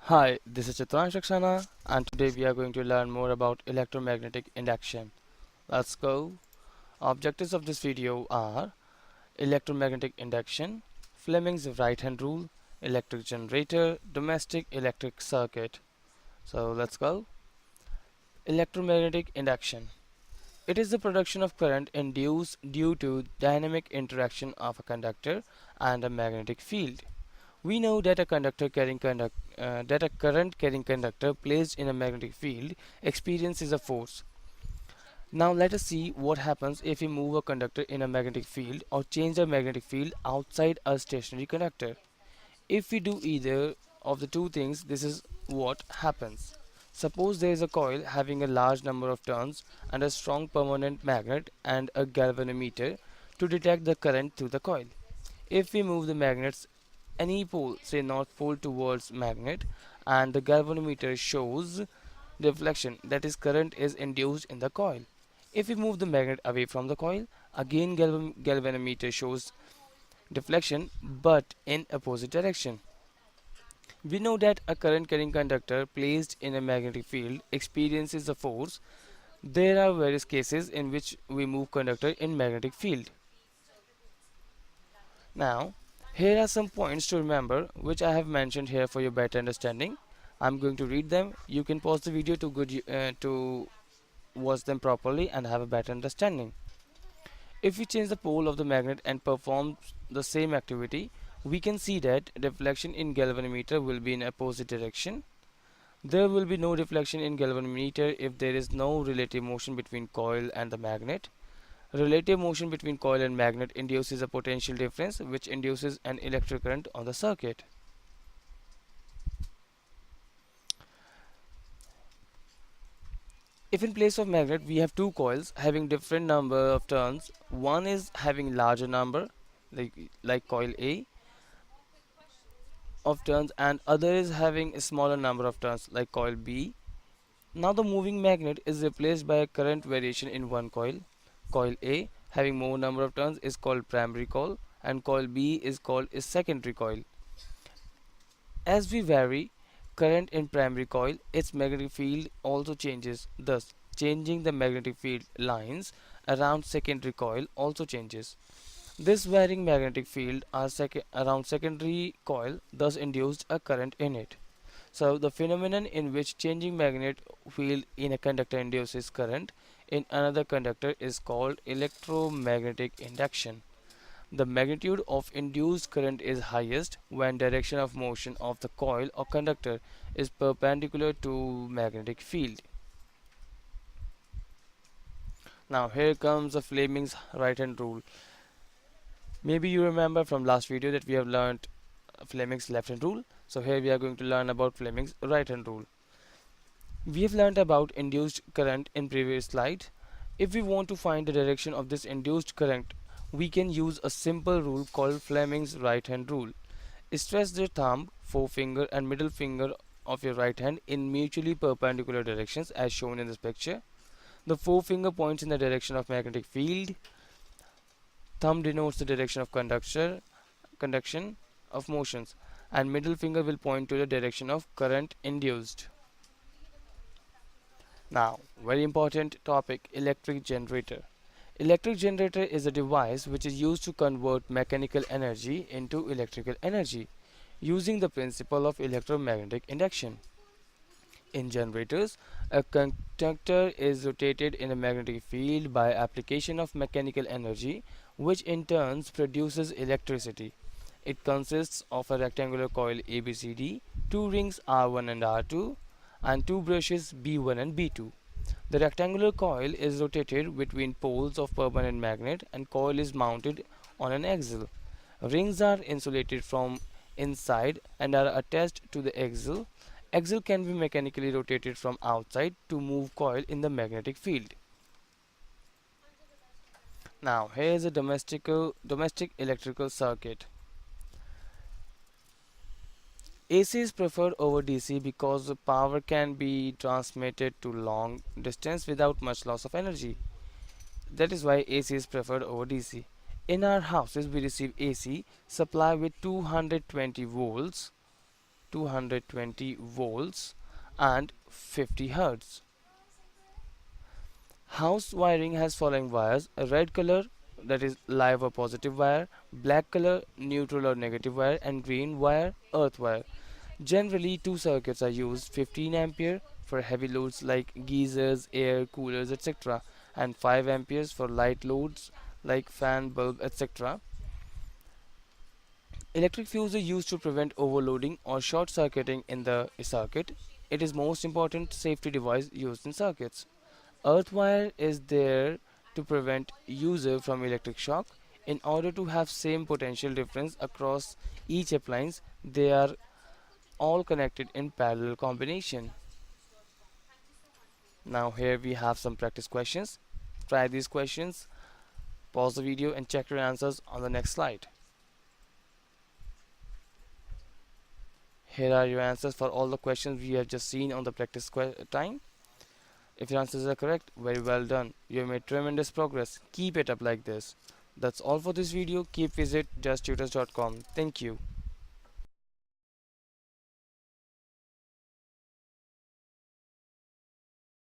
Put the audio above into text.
Hi, this is Chitran Saxena, and today we are going to learn more about electromagnetic induction. Let's go. Objectives of this video are electromagnetic induction, Fleming's right-hand rule, electric generator, domestic electric circuit. So let's go. Electromagnetic induction. It is the production of current induced due to dynamic interaction of a conductor and a magnetic field. We know that that a current carrying conductor placed in a magnetic field experiences a force. Now let us see what happens if we move a conductor in a magnetic field or change the magnetic field outside a stationary conductor. If we do either of the two things, this is what happens. Suppose there is a coil having a large number of turns and a strong permanent magnet and a galvanometer to detect the current through the coil. If we move the magnets any pole, say north pole towards magnet, and the galvanometer shows deflection, that is current is induced in the coil. If we move the magnet away from the coil, again galvanometer shows deflection but in opposite direction. We know that a current carrying conductor placed in a magnetic field experiences a force. There are various cases in which we move conductor in magnetic field. Now, here are some points to remember which I have mentioned here for your better understanding. I'm going to read them. You can pause the video to watch them properly and have a better understanding. If we change the pole of the magnet and perform the same activity, we can see that deflection in galvanometer will be in opposite direction. There will be no deflection in galvanometer if there is no relative motion between coil and the magnet. Relative motion between coil and magnet induces a potential difference which induces an electric current on the circuit. If in place of magnet we have two coils having different number of turns, one is having larger number like, like coil A of turns and other is having a smaller number of turns like coil B. Now the moving magnet is replaced by a current variation in one coil. Coil A having more number of turns is called primary coil and coil B is called a secondary coil. As we vary current in primary coil, its magnetic field also changes. Thus, changing the magnetic field lines around secondary coil also changes. This varying magnetic field around secondary coil thus induced a current in it. So the phenomenon in which changing magnetic field in a conductor induces current in another conductor is called electromagnetic induction. The magnitude of induced current is highest when direction of motion of the coil or conductor is perpendicular to magnetic field. Now here comes the Fleming's right hand rule. Maybe you remember from last video that we have learned Fleming's left hand rule. So here we are going to learn about Fleming's right hand rule. We have learned about induced current in previous slide. If we want to find the direction of this induced current, we can use a simple rule called Fleming's right hand rule. Stress the thumb, forefinger and middle finger of your right hand in mutually perpendicular directions as shown in this picture. The forefinger points in the direction of magnetic field. Thumb denotes the direction of conduction of motions and middle finger will point to the direction of current induced. Now, very important topic, electric generator. Electric generator is a device which is used to convert mechanical energy into electrical energy using the principle of electromagnetic induction. In generators, a conductor is rotated in a magnetic field by application of mechanical energy which in turn produces electricity. It consists of a rectangular coil ABCD, two rings R1 and R2 and two brushes B1 and B2. The rectangular coil is rotated between poles of permanent magnet and coil is mounted on an axle. Rings are insulated from inside and are attached to the axle. Axle can be mechanically rotated from outside to move coil in the magnetic field. Now here is a domestic electrical circuit. AC is preferred over DC because the power can be transmitted to long distance without much loss of energy. That is why AC is preferred over DC. In our houses we receive AC supply with 220 volts 220 volts and 50 hertz. House wiring has following wires: a red color, that is live or positive wire; black color, neutral or negative wire; and green wire, earth wire. Generally, two circuits are used: 15 ampere for heavy loads like geysers, air coolers, etc., and 5 amperes for light loads like fan, bulb, etc. Electric fuse is used to prevent overloading or short circuiting in the circuit. It is most important safety device used in circuits. Earth wire is there to prevent user from electric shock. In order to have same potential difference across each appliance, they are all connected in parallel combination. Now here we have some practice questions. Try these questions, pause the video and check your answers on the next slide. Here are your answers for all the questions we have just seen on the practice time. If your answers are correct, very well done. You have made tremendous progress. Keep it up like this. That's all for this video. Keep visit justtutors.com. Thank you.